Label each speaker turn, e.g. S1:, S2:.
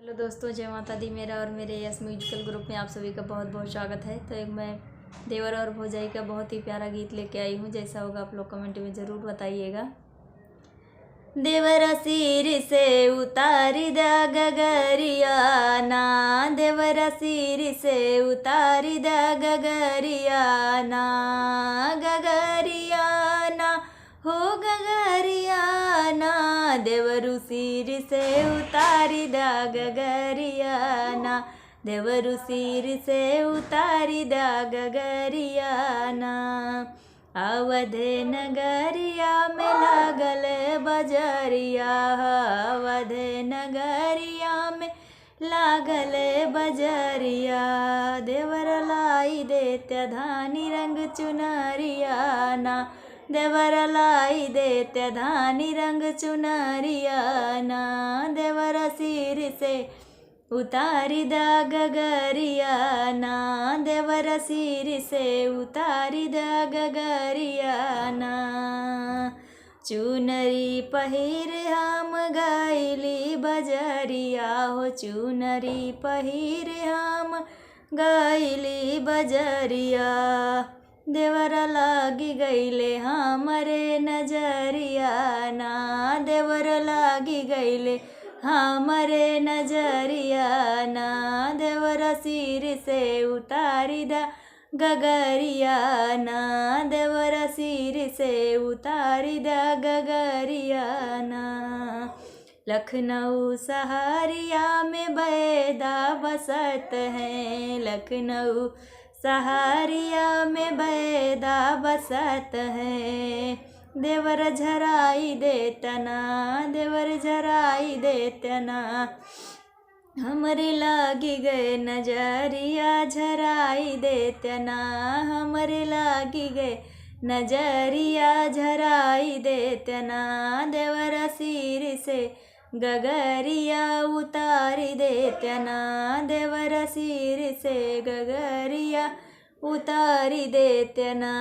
S1: Hello दोस्तों, जय माता दी। मेरा और मेरे यस म्यूजिकल ग्रुप में आप सभी का बहुत बहुत स्वागत है। तो एक मैं देवर और भौजाई का बहुत ही प्यारा गीत लेके आई हूँ। जैसा होगा आप लोग कमेंट में ज़रूर बताइएगा। देवर सिर से उतारी दा गगरिया ना, देवर सिर से उतारी दा गगरिया ना, गगरिया ना हो गगरिया ना, देवरु सिर से उतारी दा गगरिया ना, देवरु सिर से उतारी दा गगरिया ना। अवधे नगरिया में लागल बजरिया, अवधे नगरिया में लागल बजरिया, देवर लाई देत्य धानी रंग चुनरिया ना, देवर लाई देत्य धानी रंग चुनरिया ना, देवर सिर से उतारी दा गगरिया ना, देवर सिर से उतारी दा गगरिया ना। चुनरी पहिर हम गईली बजरिया हो, चुनरी पहिर हम गईली बजरिया, देवर लागी गईले हमरे नजरिया ना, देवर लागी गईले हमरे नजरिया ना, देवर सिर से उतारी दा गगरिया ना, देवर सिर से उतारी दा गगरिया ना। लखनऊ सहारिया में बैदा बसत हैं, लखनऊ सहारिया में बैदा बसत हैं, देवर झराई देतना, देवर झराई देतना, हमरे लागी गए नजरिया झराई देतना, हमरे लागी गए नजरिया झराई देतना, देवर सिर से गगरिया उतारी देतना, देवर सिर से गगरिया उतारी देतना।